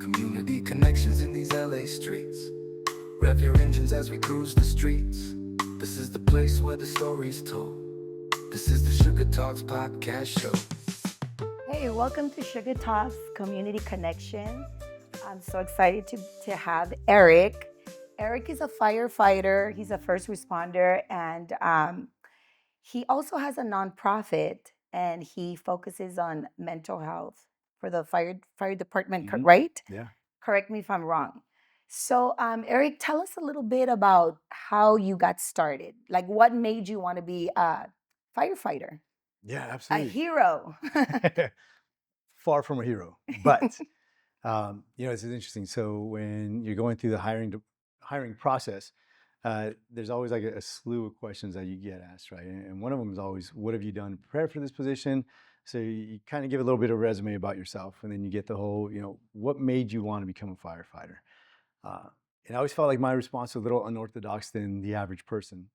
Community connections in these LA streets. Rev your engines as we cruise the streets. This is the place where the story's told. This is the Sugar Talks podcast show. Hey, welcome to Sugar Talks Community Connection. I'm so excited to have Eric. Eric is a firefighter. He's a first responder, and he also has a nonprofit, and he focuses on mental health for the fire department. Right? Yeah. Correct me if I'm wrong. So, Eric, tell us a little bit about how you got started. Like, what made you want to be a firefighter, Yeah, a absolutely. hero? Far from a hero, but this is interesting. So when you're going through the hiring process, there's always like a slew of questions that you get asked, right? And one of them is always, "What have you done to prepare for this position?" So you kind of give a little bit of resume about yourself, and then you get the whole, what made you want to become a firefighter? Uh, and I always felt like my response was a little unorthodox than the average person.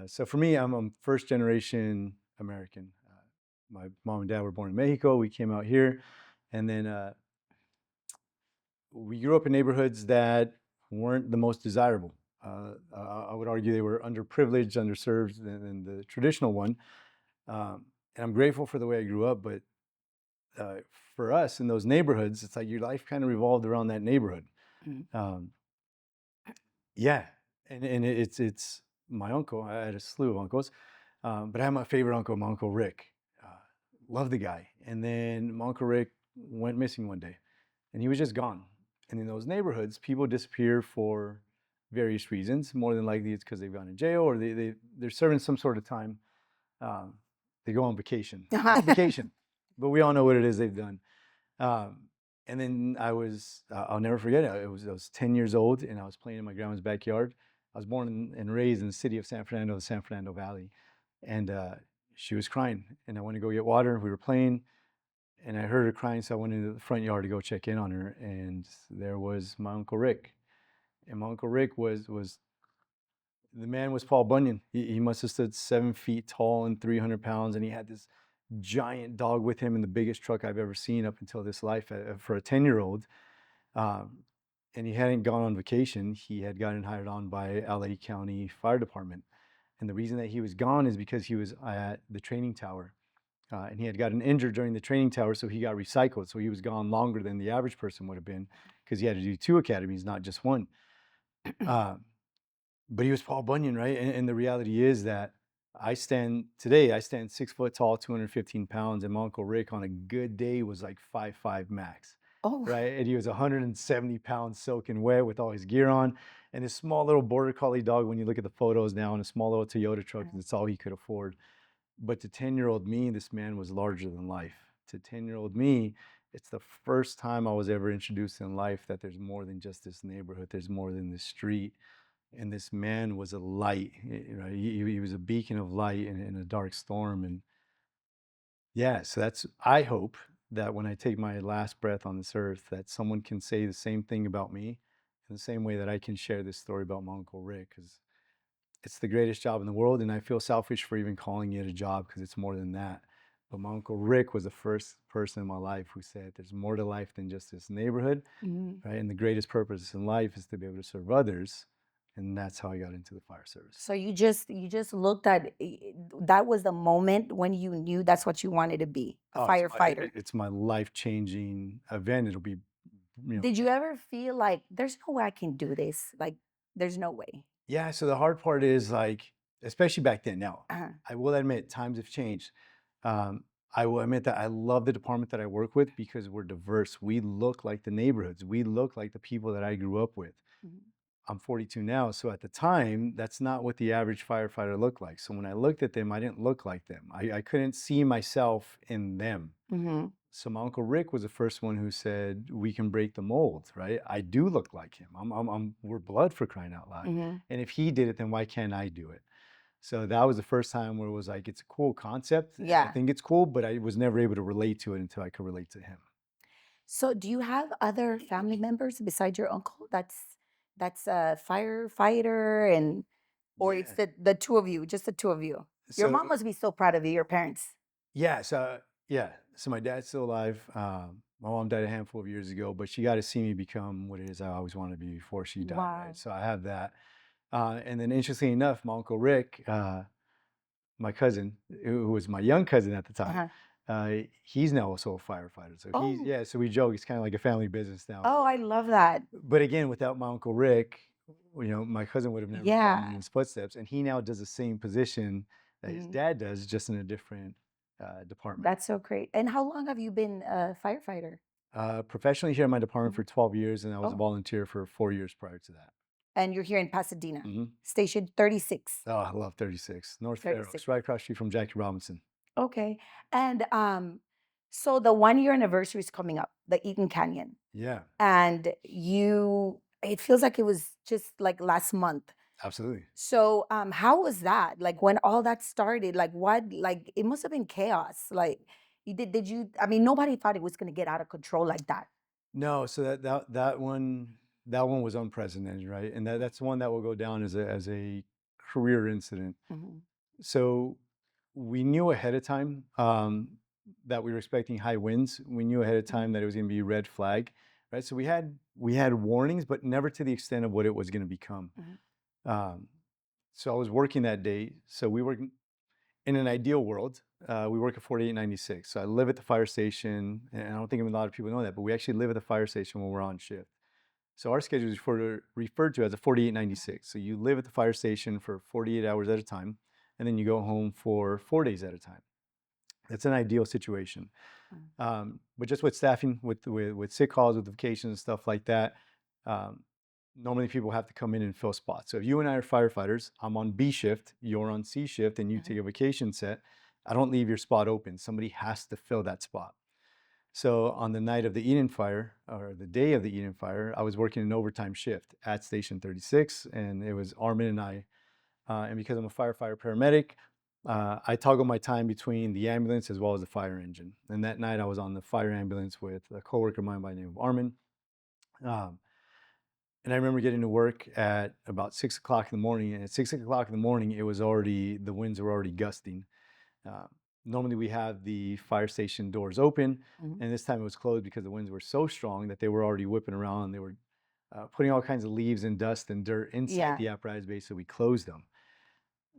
So for me, I'm a first generation American. My mom and dad were born in Mexico. We came out here, and then we grew up in neighborhoods that weren't the most desirable. I would argue they were underprivileged, underserved than the traditional one. And I'm grateful for the way I grew up, but for us in those neighborhoods, it's like your life kind of revolved around that neighborhood. Mhm. Yeah, and it's my uncle. I had a slew of uncles, but I had my favorite uncle, my Uncle Rick. Uh, Love the guy. And then my Uncle Rick went missing one day, and he was just gone. And in those neighborhoods, people disappear for various reasons. More than likely, it's because they've gone to jail or they're serving some sort of time. Um, they go on vacation. Vacation, but we all know what it is they've done. Um, and then I'll never forget it. I was 10 years old and I was playing in my grandma's backyard. I was born and raised in the city of San Fernando, the San Fernando Valley. And she was crying and I went to go get water. We were playing and I heard her crying. So I went into the front yard to go check in on her. And there was my Uncle Rick. And my Uncle Rick the man was Paul Bunyan. He must have stood 7 feet tall and 300 pounds. And he had this giant dog with him in the biggest truck I've ever seen up until this life for a 10-year-old. And he hadn't gone on vacation. He had gotten hired on by LA County Fire Department. And the reason that he was gone is because he was at the training tower. And he had gotten injured during the training tower, so he got recycled. So he was gone longer than the average person would have been because he had to do 2 academies, not just one. But he was Paul Bunyan, right? And the reality is that I stand 6 foot tall, 215 pounds, and my Uncle Rick on a good day was like 5'5" max, Oh, right? And he was 170 pounds soaking wet with all his gear on. And his small little border collie dog, when you look at the photos now, in a small little Toyota truck, that's all he could afford. But to 10-year-old me, this man was larger than life. To 10-year-old me, it's the first time I was ever introduced in life that there's more than just this neighborhood, there's more than this street. And this man was a light, right? He was a beacon of light in a dark storm. And yeah, so I hope that when I take my last breath on this earth, that someone can say the same thing about me in the same way that I can share this story about my Uncle Rick, because it's the greatest job in the world. And I feel selfish for even calling it a job because it's more than that. But my Uncle Rick was the first person in my life who said there's more to life than just this neighborhood, right? And the greatest purpose in life is to be able to serve others. And that's how I got into the fire service. so you just looked at that was the moment when you knew that's what you wanted to be, a firefighter. It's my life-changing event. It'll be, Did you ever feel like there's no way I can do this? Like there's no way. yeah. So the hard part is like, especially back then. Now, Uh-huh. I will admit times have changed. I will admit that I love the department that I work with because we're diverse. We look like the neighborhoods. We look like the people that I grew up with. Mhm. I'm 42 now, so at the time, that's not what the average firefighter looked like. So when I looked at them, I didn't look like them. I couldn't see myself in them. Mhm. So my Uncle Rick was the first one who said, "We can break the mold, right? I do look like him. We're blood, for crying out loud. Mhm. And if he did it, then why can't I do it?" So that was the first time where it was like, it's a cool concept. I Yeah. think it's cool, but I was never able to relate to it until I could relate to him. So do you have other family members besides your uncle that's a firefighter, and or it's Yeah. the two of you, just the two of you? Your So mom must be so proud of you, your parents. yeah, so my dad's still alive. My mom died a handful of years ago, but she got to see me become what it is I always wanted to be before she died, Wow. right? So I have that. And then interestingly enough, my Uncle Rick, my cousin, who was my young cousin at the time, he's now also a firefighter. So he's, Oh, yeah, so we joke, it's kind of like a family business now. oh, I love that. But again, without my Uncle Rick, my cousin would have never followed in Yeah. his footsteps. And he now does the same position that his Mhm. dad does, just in a different department. That's so great. And how long have you been a firefighter? Professionally here in my department Mhm. for 12 years, and I was a Oh, volunteer for 4 years prior to that. and you're here in Pasadena, Hmm. station 36. Oh, I love 36. North Fair Oaks, 36. right across the street from Jackie Robinson. Okay. And so the 1 year anniversary is coming up, the Eden Canyon. Yeah, And it feels like it was just like last month. absolutely. So how was that? Like when all that started, like what, like it must have been chaos. Like did you, I mean, nobody thought it was gonna get out of control like that. No, so that one was unprecedented, right? And that's one that will go down as a career incident. Mhm. So we knew ahead of time that we were expecting high winds. We knew ahead of Mhm. time that it was going to be red flag, right? So we had warnings, but never to the extent of what it was going to become. Mhm. Um, so I was working that day. So we were in an ideal world. We work at 4896. So I live at the fire station, and I don't think a lot of people know that, but we actually live at the fire station when we're on shift. So our schedule is referred to as a 4896. So you live at the fire station for 48 hours at a time, and then you go home for 4 days at a time. That's an ideal situation. But just with staffing, with sick calls, with vacations and stuff like that, um, normally people have to come in and fill spots. So if you and I are firefighters, I'm on B shift, you're on C shift, and you take a vacation set, I don't leave your spot open. Somebody has to fill that spot. So on the night of the Eden fire, or the day of the Eden fire, I was working an overtime shift at Station 36, and it was Armin and I. And because I'm a firefighter paramedic, I toggle my time between the ambulance as well as the fire engine. And that night I was on the fire ambulance with a coworker of mine by the name of Armen. Um, and I remember getting to work at about 6 o'clock in the morning. And at 6 o'clock in the morning, the winds were already gusting. Uh, Normally we have the fire station doors open, Mhm. and this time it was closed because the winds were so strong that they were already whipping around. They were putting all kinds of leaves and dust and dirt inside Yeah. the apparatus bay, so we closed them.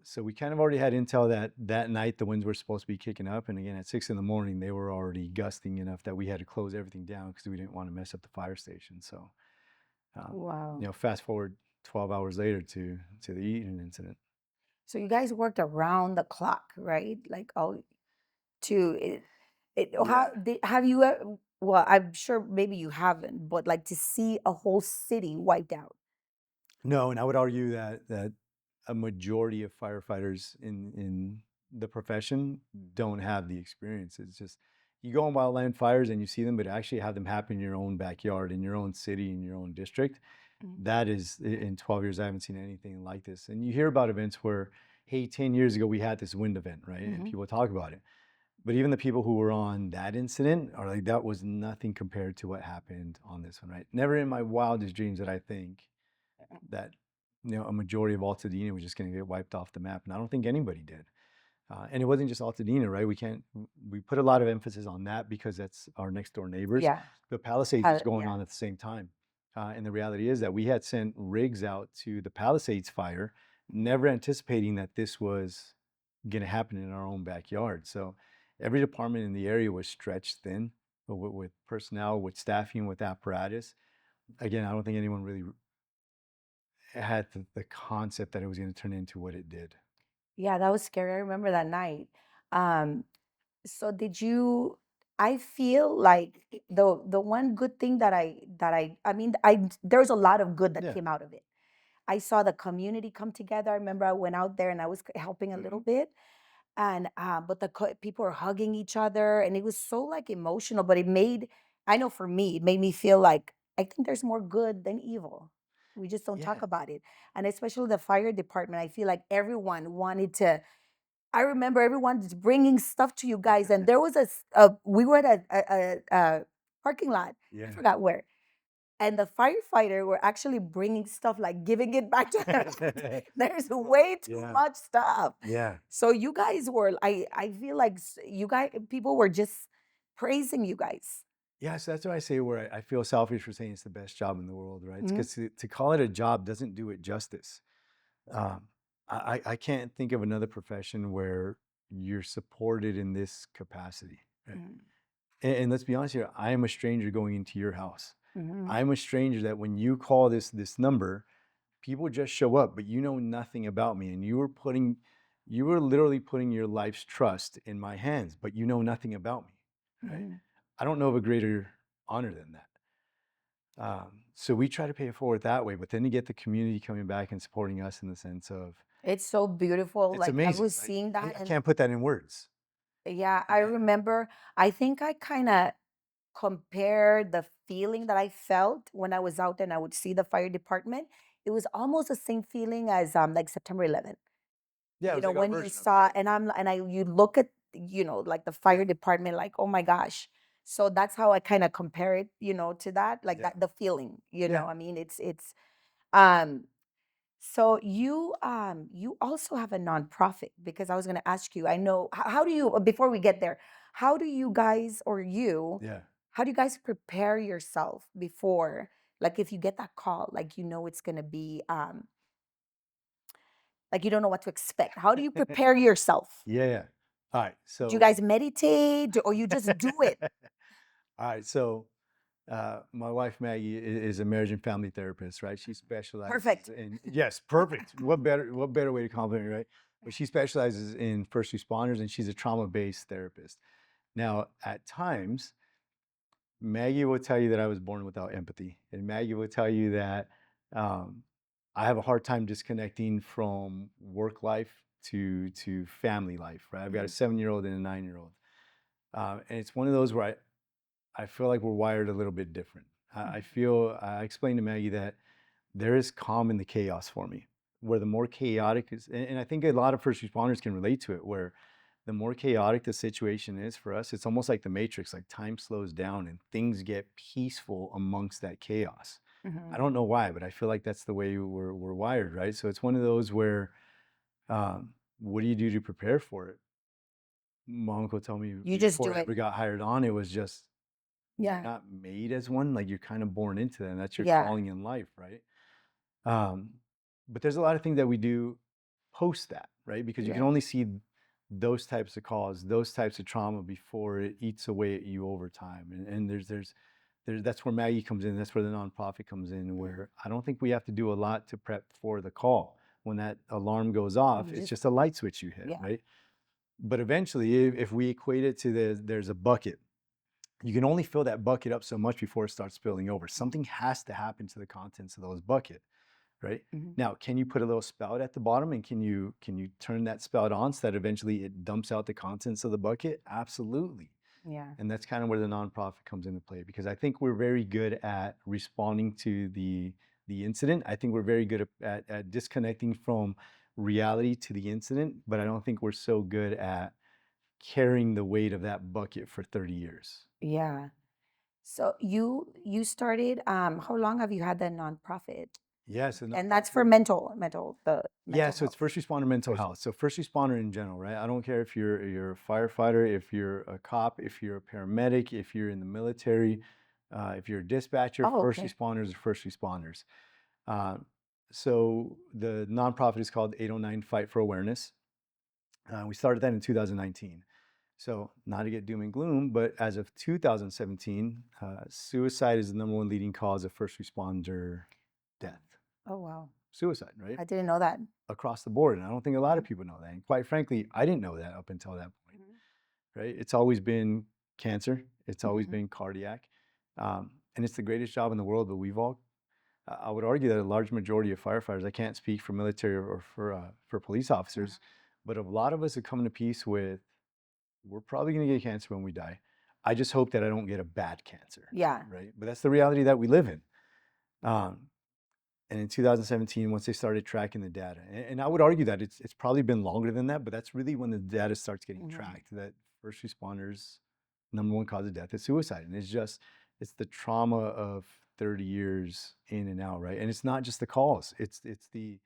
So we kind of already had intel that that night the winds were supposed to be kicking up, and again at 6 in the morning they were already gusting enough that we had to close everything down because we didn't want to mess up the fire station. So, Wow. fast forward 12 hours later to the Eaton incident. So you guys worked around the clock, right? Like all to Yeah. have you well, I'm sure maybe you haven't, but like to see a whole city wiped out. No, and I would argue that a majority of firefighters in the profession don't have the experience. It's just you go on wildland fires and you see them, but actually have them happen in your own backyard, in your own city, in your own district. Mhm. That is, in 12 years, I haven't seen anything like this. And you hear about events where, hey, 10 years ago we had this wind event, right? And Mhm. people talk about it. But even the people who were on that incident are like, that was nothing compared to what happened on this one, right? Never in my wildest dreams did I think that a majority of Altadena was just going to get wiped off the map, and I don't think anybody did. And it wasn't just Altadena, right? We put a lot of emphasis on that because that's our next door neighbors. Yeah. But Palisades was going Yeah. on at the same time, and the reality is that we had sent rigs out to the Palisades fire, never anticipating that this was going to happen in our own backyard. So every department in the area was stretched thin with personnel, with staffing, with apparatus. Again, I don't think anyone really had the concept that it was going to turn into what it did. Yeah, that was scary. I remember that night. Um, so did you I feel like the one good thing I mean there's a lot of good that Yeah. came out of it. I saw the community come together. I remember I went out there and I was helping a little bit, and but people were hugging each other, and it was so like emotional. But I know for me, it made me feel like I think there's more good than evil. We just don't Yeah. talk about it, and especially the fire department. I feel like everyone wanted to. I remember everyone just bringing stuff to you guys, and there was we were at a parking lot. I Yeah. forgot where, and the firefighter were actually bringing stuff, like giving it back to her. There's way too Yeah. much stuff. Yeah. So you guys were, I feel like you guys, people were just praising you guys. Yeah, so that's why I say where I feel selfish for saying it's the best job in the world, right? Mhm. Because to call it a job doesn't do it justice. Um, I can't think of another profession where you're supported in this capacity. Right? Mhm. And let's be honest here, I am a stranger going into your house. Mhm. I'm a stranger that when you call this number, people just show up, but you know nothing about me, and you were literally putting your life's trust in my hands, but you know nothing about me. Right? Mhm. I don't know of a greater honor than that. So we try to pay it forward that way, but then to get the community coming back and supporting us in the sense of It's so beautiful. it's Like I amazing. was Like seeing that, I and can't put that in words. yeah, I remember. I think I kind of compared the feeling that I felt when I was out and I would see the fire department. It was almost the same feeling as like September 11th. Yeah, it You was know, like our when you version of it, saw, right? and you look at, like the fire Yeah, department, like, oh my gosh. So that's how I kind of compare it, to that, like yeah, that, the feeling, yeah. I mean, um, so you also have a nonprofit, because I was going to ask you, I know, how do you, before we get there, how do you guys, or you, Yeah. how do you guys prepare yourself before, like if you get that call, like, it's going to be, like you don't know what to expect. How do you prepare yourself? Yeah, yeah. All right. Do you So guys meditate, or you just do it? all right. So my wife Maggie is a marriage and family therapist, right? She specializes Perfect. in yes, perfect. What better way to compliment me, right? But she specializes in first responders and she's a trauma-based therapist. Now, at times, Maggie will tell you that I was born without empathy, and Maggie will tell you that um, I have a hard time disconnecting from work life to family life. Right? I've got a Mhm. 7-year-old and a 9-year-old, and it's one of those where I feel like we're wired a little bit different. I Mhm. feel I explained to Maggie that there is calm in the chaos for me, where the more chaotic is, and I think a lot of first responders can relate to it, where the more chaotic the situation is for us, it's almost like the Matrix, like time slows down and things get peaceful amongst that chaos. I Mhm. don't know why, but I feel like that's the way we're wired, right? So it's one of those where, what do you do to prepare for it? My uncle told me You just do before I it. ever got hired on, it was just you're Yeah. not made as one, like you're kind of born into that, and that's your Yeah. calling in life, right? Um, but there's a lot of things that we do post that, right? Because you can Yeah. only see those types of cause, those types of trauma before it eats away at you over time. And there's that's where Maggie comes in. That's where the nonprofit comes in, Mhm. where I don't think we have to do a lot to prep for the call. When that alarm goes off, You it's just, just a light switch you hit, yeah. right? But eventually, if we equate it to there's a bucket, you can only fill that bucket up so much before it starts spilling over. Something has to happen to the contents of those bucket, right? Mhm. Now, can you put a little spout at the bottom and can you turn that spout on so that eventually it dumps out the contents of the bucket? Absolutely. Yeah. And that's kind of where the nonprofit comes into play because I think we're very good at responding to the incident. I think we're very good at disconnecting from reality to the incident, but I don't think we're so good at carrying the weight of that bucket for 30 years. Yeah. So you started, how long have you had the nonprofit? Yes, the And that's nonprofit. for the Yeah, mental so it's health. first responder mental health. So first responder in general, right? I don't care if you're a firefighter, if you're a cop, if you're a paramedic, if you're in the military, if you're a dispatcher, Oh, first okay. responders are first responders. Uh, so the nonprofit is called 809 Fight for Awareness. We started that in 2019. So not to get doom and gloom, but as of 2017, suicide is the number one leading cause of first responder death. Oh, wow. Suicide, right? I didn't know that. Across the board. And I don't think a lot Mhm. of people know that. And quite frankly, I didn't know that up until that point, Mhm. right? It's always been cancer, it's always Mhm. been cardiac. And it's the greatest job in the world, but I would argue that a large majority of firefighters, I can't speak for military or for police Mhm. officers, but a lot of us have come to peace with, we're probably going to get cancer when we die. I just hope that I don't get a bad cancer, Yeah. right? But that's the reality that we live in. Um, and in 2017, once they started tracking the data, and I would argue that it's probably been longer than that, but that's really when the data starts getting Mhm. tracked. That first responders' number one cause of death is suicide, and it's the trauma of 30 years in and out, right? And it's not just the calls; it's the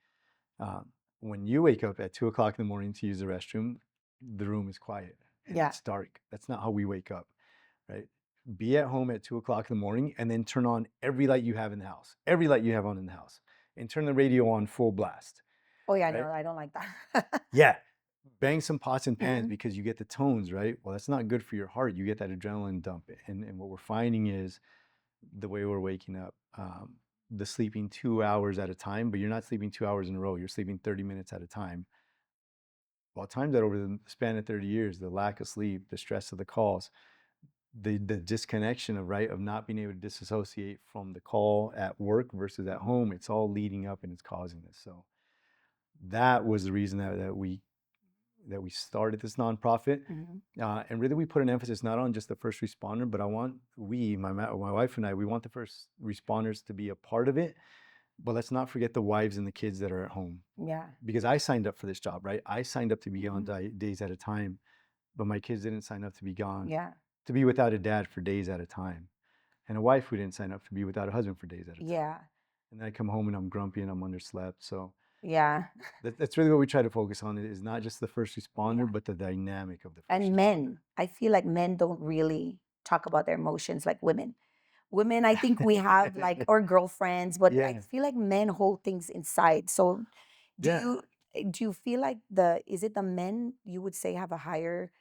um, when you wake up at 2 o'clock in the morning to use the restroom, the room is quiet and Yeah. it's dark. That's not how we wake up, right? be at home at 2 o'clock in the morning and then turn on every light you have in the house, every light you have on in the house, and turn the radio on full blast. Oh yeah, Right? no, I don't like that. Yeah. Bang some pots and pans Mhm. because you get the tones, right? Well, that's not good for your heart. You get that adrenaline dump. And what we're finding is the way we're waking up, the sleeping 2 hours at a time, but you're not sleeping 2 hours in a row. You're sleeping 30 minutes at a time. Well, times that over the span of 30 years, the lack of sleep, the stress of the calls, the disconnection of of not being able to disassociate from the call at work versus at home, it's all leading up and it's causing this. So that was the reason that we started this nonprofit. Mhm. And really, we put an emphasis not on just the first responder, but my wife and I, we want the first responders to be a part of it. But let's not forget the wives and the kids that are at home. Yeah. Because I signed up for this job, right? I signed up to be on Mhm. days at a time, but my kids didn't sign up to be gone, Yeah. to be without a dad for days at a time, and a wife who didn't sign up to be without a husband for days at a time. Yeah. And then I come home and I'm grumpy and I'm underslept. So Yeah. that's really what we try to focus on is not just the first Yeah. responder, but the dynamic of the first And responder. men, I feel like men don't really talk about their emotions like women. Women, I think we have like or girlfriends, but I Yeah. feel like men hold things inside. So do Yeah. you do you feel like is it the men you would say have a higher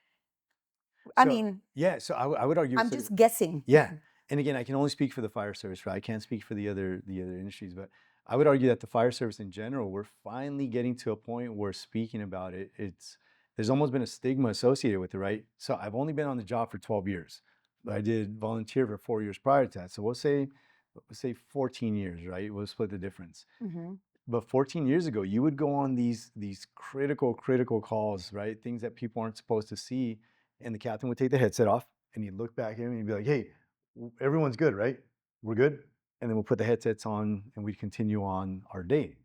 I So mean, yeah, so I would argue. I'm So just guessing. yeah, and again, I can only speak for the fire service, right? I can't speak for the other industries, but I would argue that the fire service in general, we're finally getting to a point where speaking about it, there's almost been a stigma associated with it, right? So I've only been on the job for 12 years. But I did volunteer for 4 years prior to that. So we'll say 14 years, right? We'll split the difference. Mhm. But 14 years ago, you would go on these critical calls, right? Things that people aren't supposed to see, and the captain would take the headset off, and he'd look back at him, and he'd be like, "Hey, everyone's good, right? We're good." And then we'll put the headsets on, and we'd continue on our day.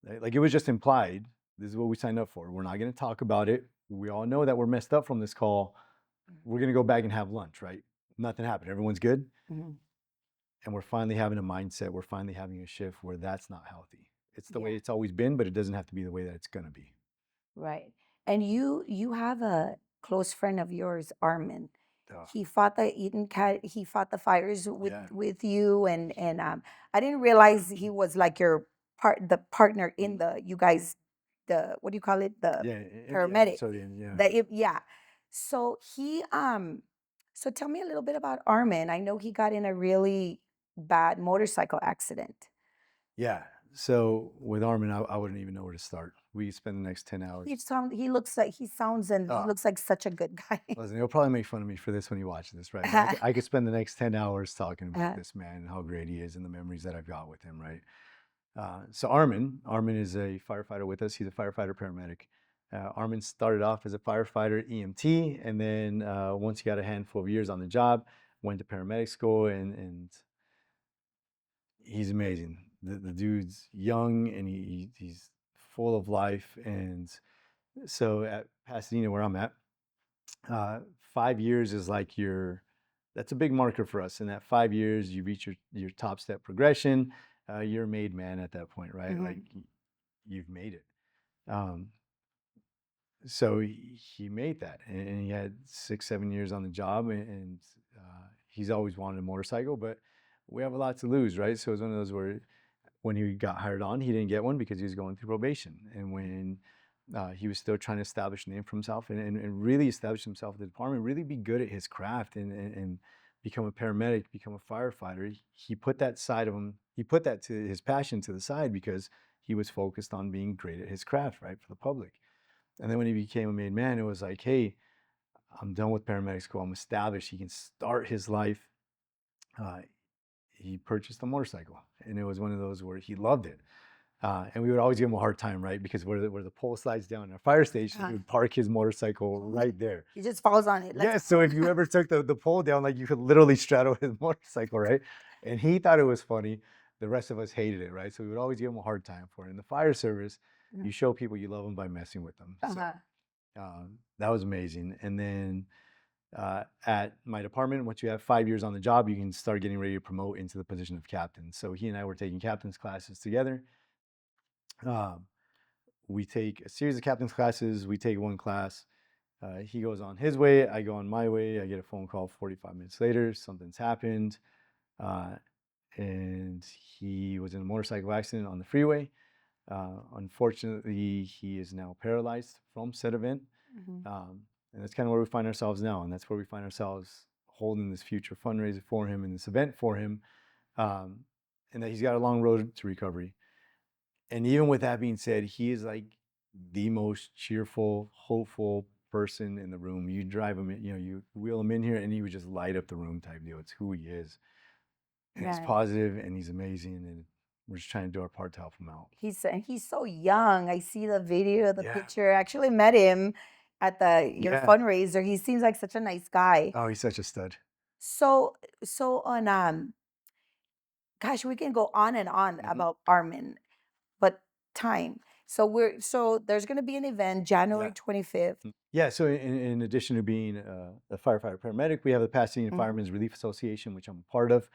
Right? Like it was just implied. This is what we signed up for. We're not going to talk about it. We all know that we're messed up from this call. We're going to go back and have lunch, right? Nothing happened. Everyone's good. Mhm. And we're finally having a mindset. We're finally having a shift where that's not healthy. It's the way Yeah. it's always been, but it doesn't have to be the way that it's going to be. Right. And you have a close friend of yours, Armin. Uh, He fought the Eden Cat. He fought the fires with yeah. you, and I didn't realize he was like your the partner in the you guys the what do you call it the Yeah. paramedic. So then, yeah. Yeah. So so tell me a little bit about Armin. I know he got in a really bad motorcycle accident. Yeah. So with Armin, I wouldn't even know where to start. We spend the next 10 hours. He sounds and he Oh, looks like such a good guy. listen, he'll probably make fun of me for this when he watches this, right? I could spend the next 10 hours talking about this man and how great he is and the memories that I've got with him, right? So Armin is a firefighter with us. He's a firefighter paramedic. Armin started off as a firefighter EMT, and then once he got a handful of years on the job, went to paramedic school, and he's amazing. The dude's young and he's full of life. And so at Pasadena, where I'm at, 5 years is like that's a big marker for us. In that 5 years, you reach your top step progression. You're a made man at that point, right? Like you've made it. Um, so he made that, and he had 6-7 years on the job, and he's always wanted a motorcycle, but we have a lot to lose, right? So it was one of those where when he got hired on, he didn't get one because he was going through probation, and when he was still trying to establish a name for himself and really establish himself in the department, really be good at his craft and become a paramedic, become a firefighter. He put that side of him, he put that to his passion to the side because he was focused on being great at his craft, right, for the public. And then when he became a made man, it was like, hey, I'm done with paramedic school. I'm established. He can start his life. Uh, he purchased a motorcycle, and it was one of those where he loved it. And we would always give him a hard time, right? Because where the pole slides down in our fire station, he would park his motorcycle right there. He just falls on it. Yeah, so if you ever took the pole down, like you could literally straddle his motorcycle, right? And he thought it was funny. The rest of us hated it, right? So we would always give him a hard time for it. In the fire service, you show people you love them by messing with them. So that was amazing. And then at my department, once you have 5 years on the job, you can start getting ready to promote into the position of captain. So he and I were taking captain's classes together. We take a series of captain's classes. We take one class, He goes on his way, I go on my way. I get a phone call 45 minutes later. Something's happened. Uh, and he was in a motorcycle accident on the freeway. Unfortunately, he is now paralyzed from said event. And that's kind of where we find ourselves now. And that's where we find ourselves holding this future fundraiser for him and this event for him. And that he's got a long road to recovery. And even with that being said, he is like the most cheerful, hopeful person in the room. You drive him in, you wheel him in here and he would just light up the room type deal. It's who he is. And he's positive and he's amazing. And we're just trying to do our part to help him out. He's so young. I see the video, the picture. I actually met him at your fundraiser. He seems like such a nice guy. Oh, he's such a stud. So on gosh, we can go on and on about Armin, but time. So there's going to be an event January 25th. Yeah, so in addition to being a firefighter paramedic, we have the Pasadena Firemen's Relief Association, which I'm a part of.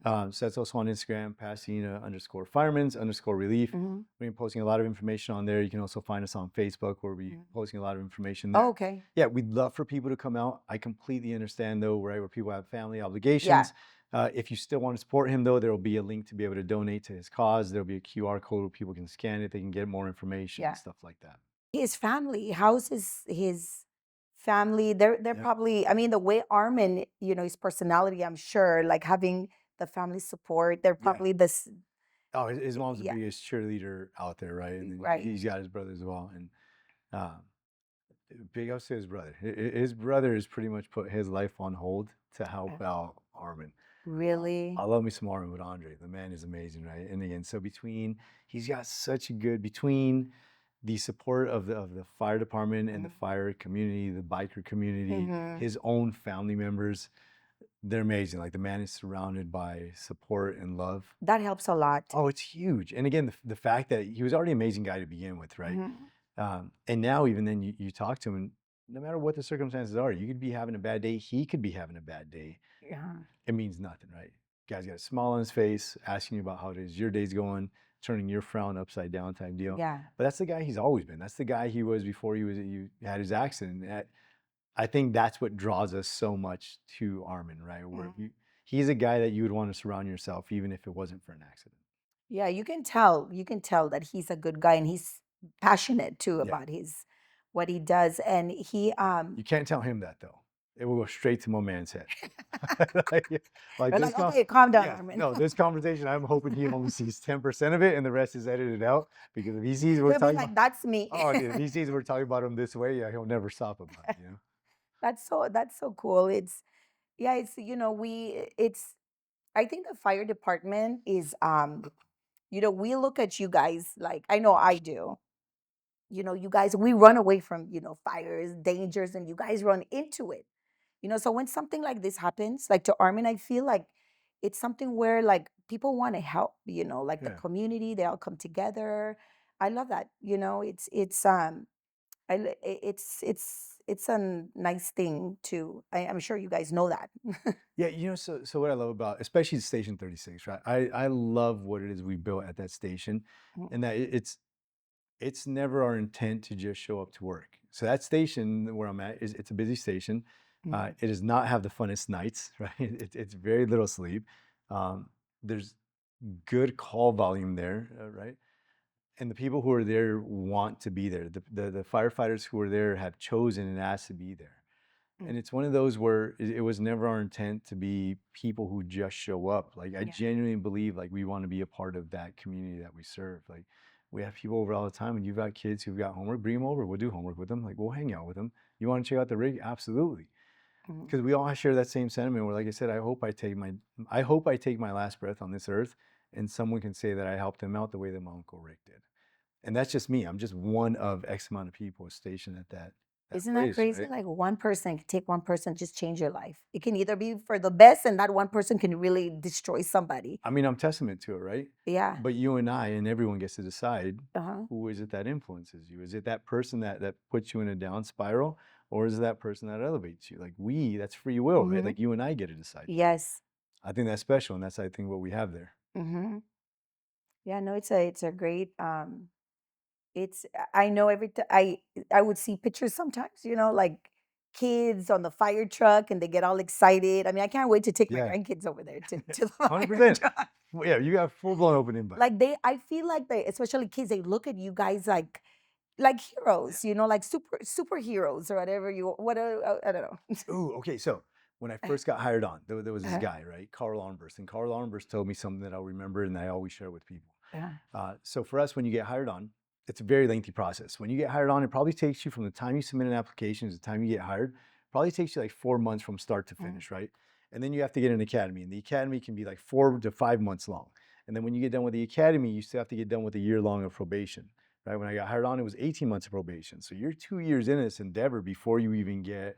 So that's also on Instagram, Pasadena_firemen's_relief. We've been posting a lot of information on there. You can also find us on Facebook where we're posting a lot of information there. Oh, okay. Yeah, we'd love for people to come out. I completely understand, though, right, where people have family obligations. If you still want to support him, though, there will be a link to be able to donate to his cause. There'll be a QR code where people can scan it. They can get more information and stuff like that. His family, how's his family? They're probably, I mean, the way Armin, his personality, I'm sure, like having the family support, they're probably this. Oh, his mom's the biggest cheerleader out there, right? And he's got his brother as well. And big ups to his brother. His brother has pretty much put his life on hold to help out Armin. Really? I love me some Armin with Andre. The man is amazing, right? And again, so he's got such a good, between the support of the fire department and the fire community, the biker community, his own family members, they're amazing. Like the man is surrounded by support and love. That helps a lot. Oh, it's huge. And again, the fact that he was already an amazing guy to begin with, right? And now even then you talk to him, and no matter what the circumstances are, you could be having a bad day, he could be having a bad day. It means nothing, right? Guy's got a smile on his face, asking you about how it is your day's going, turning your frown upside down type deal. But that's the guy he's always been. That's the guy he was before you had his accident. I think that's what draws us so much to Armin, right? Where he's a guy that you would want to surround yourself, even if it wasn't for an accident. Yeah, you can tell that he's a good guy and he's passionate too about what he does. And he You can't tell him that though. It will go straight to my man's head. Okay, calm down, Armin. No, this conversation, I'm hoping he only sees 10% of it and the rest is edited out, because if he sees we're talking about, that's me. if he sees we're talking about him this way, he'll never stop about it. That's so cool. I think the fire department is we look at you guys, like, I know I do. You guys, we run away from, fires, dangers, and you guys run into it. So when something like this happens, like to Armin, I feel like it's something where like people want to help, like the community, they all come together. I love that. It's a nice thing too. I'm sure you guys know that. Yeah, so what I love about, especially Station 36, right? I love what it is we built at that station, and that it's never our intent to just show up to work. So that station where I'm at it's a busy station. It does not have the funnest nights, right? It's very little sleep. There's good call volume there, right? And the people who are there want to be there. The firefighters who are there have chosen and asked to be there. And it's one of those where it was never our intent to be people who just show up. Like I genuinely believe like we want to be a part of that community that we serve. Like we have people over all the time, and you've got kids who've got homework, bring them over. We'll do homework with them. Like we'll hang out with them. You want to check out the rig? Absolutely. Because we all share that same sentiment where, like I said, I hope I take my last breath on this earth and someone can say that I helped them out the way that my Uncle Rick did. And that's just me. I'm just one of X amount of people stationed at that. Isn't that crazy? Right? Like one person can take one person, just change your life. It can either be for the best, and that one person can really destroy somebody. I mean, I'm testament to it, right? Yeah. But you and I and everyone gets to decide who is it that influences you. Is it that person that puts you in a down spiral, or is it that person that elevates you? Like that's free will, right? Like you and I get to decide. Yes. I think that's special, and that's I think what we have there. Yeah, no, it's a great It's I know every time I would see pictures sometimes, like kids on the fire truck and they get all excited. I mean, I can't wait to take my Yeah, grandkids over there to the fire 100%. truck. Yeah, you got full blown open invite. Like I feel like they, especially kids, they look at you guys like heroes, like superheroes or whatever I don't know. Ooh, okay. So when I first got hired on, there was this guy, right? Carl Armburst. And Carl Armburst told me something that I'll remember and I always share with people. So for us, when you get hired on, it's a very lengthy process. When you get hired on, it probably takes you from the time you submit an application to the time you get hired, probably takes you like 4 months from start to finish, right? And then you have to get an academy, and the academy can be like 4 to 5 months long. And then when you get done with the academy, you still have to get done with a year long of probation, right? When I got hired on, it was 18 months of probation. So you're 2 years in this endeavor before you even get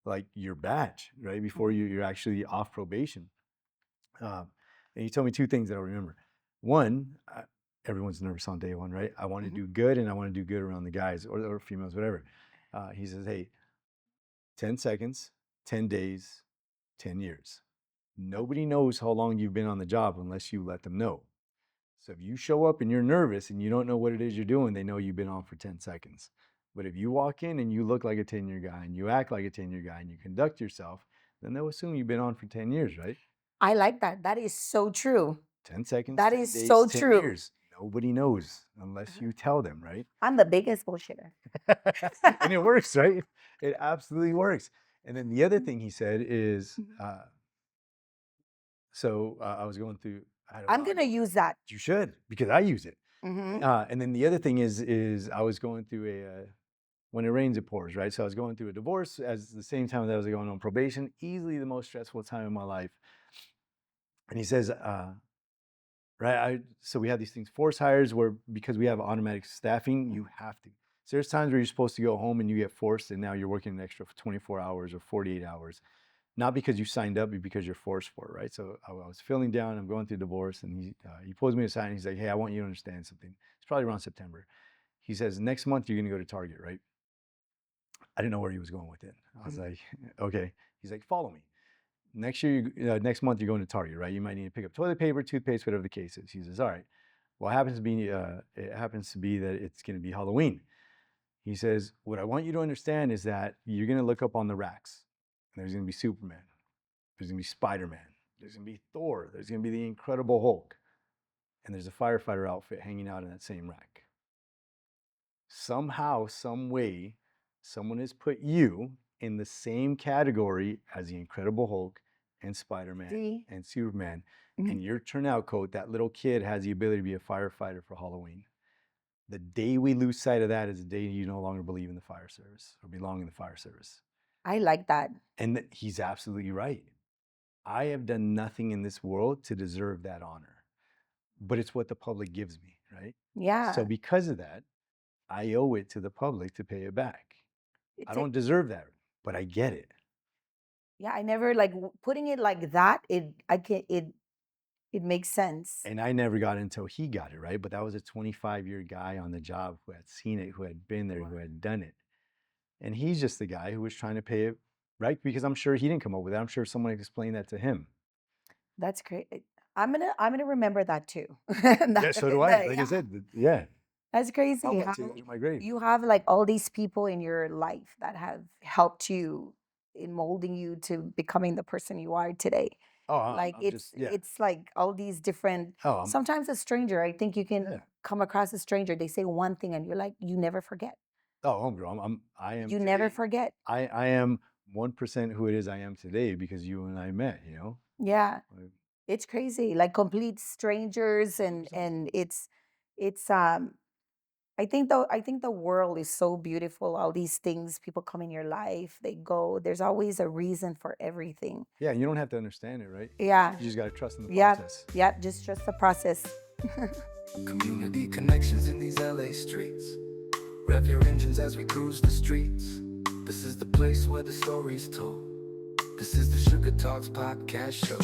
like your badge, right? Before you're actually off probation. And he told me 2 things that I remember. One, everyone's nervous on day one, right? I want to do good, and I want to do good around the guys or females, whatever. He says, hey, 10 seconds, 10 days, 10 years. Nobody knows how long you've been on the job unless you let them know. So if you show up and you're nervous and you don't know what it is you're doing, they know you've been on for 10 seconds. But if you walk in and you look like a 10-year guy and you act like a 10-year guy and you conduct yourself, then they'll assume you've been on for 10 years, right? I like that. That is so true. 10 seconds, That 10 is days, so 10 true. years. Nobody knows unless you tell them, right? I'm the biggest bullshitter. And it works, right? It absolutely works. And then the other thing he said is, I was going through. I'm gonna use that. You should, because I use it. Mm-hmm. And then the other thing is I was going through when it rains, it pours, right? So I was going through a divorce as the same time that I was going on probation, easily the most stressful time in my life. And he says, right, so we have these things, force hires, where because we have automatic staffing, you have to. So there's times where you're supposed to go home and you get forced, and now you're working an extra 24 hours or 48 hours. Not because you signed up, but because you're forced for it, right? So I was feeling down, I'm going through divorce, and he pulls me aside and he's like, hey, I want you to understand something. It's probably around September. He says, next month you're gonna go to Target, right? I didn't know where he was going with it. I was like, okay. He's like, follow me. Next month you're going to Target, right? You might need to pick up toilet paper, toothpaste, whatever the case is. He says, all right. Well, it happens to be that it's gonna be Halloween. He says, what I want you to understand is that you're gonna look up on the racks. There's going to be Superman. There's going to be Spider-Man. There's going to be Thor. There's going to be the Incredible Hulk. And there's a firefighter outfit hanging out in that same rack. Somehow, some way, someone has put you in the same category as the Incredible Hulk and Spider-Man and Superman. And your turnout coat, that little kid has the ability to be a firefighter for Halloween. The day we lose sight of that is the day you no longer believe in the fire service or belong in the fire service. I like that. And he's absolutely right. I have done nothing in this world to deserve that honor, but it's what the public gives me, right? Yeah. So because of that, I owe it to the public to pay it back. I don't deserve that, but I get it. Yeah, I never putting it like that. It makes sense. And I never got it until he got it, right? But that was a 25-year guy on the job who had seen it, who had been there, who had done it. And he's just the guy who was trying to pay it, right? Because I'm sure he didn't come up with it. I'm sure someone explained that to him. That's great. I'm gonna remember that too. Yeah, so do I. Like I said, yeah. That's crazy. I'll get to my grave. You have all these people in your life that have helped you in molding you to becoming the person you are today. Oh, it's like all these different. Sometimes a stranger. I think you can come across a stranger. They say one thing, and you're like, you never forget. Oh, homegirl, I am. You never forget. I am 1% who it is I am today because you and I met. Yeah, it's crazy. Like complete strangers, and it's. I think the world is so beautiful. All these things, people come in your life, they go. There's always a reason for everything. Yeah, you don't have to understand it, right? Yeah. You just got to trust in the process. Yeah, just trust the process. Community connections in these LA streets. Rev your engines as we cruise the streets. This is the place where the story's told. This is the Suga Talks podcast show.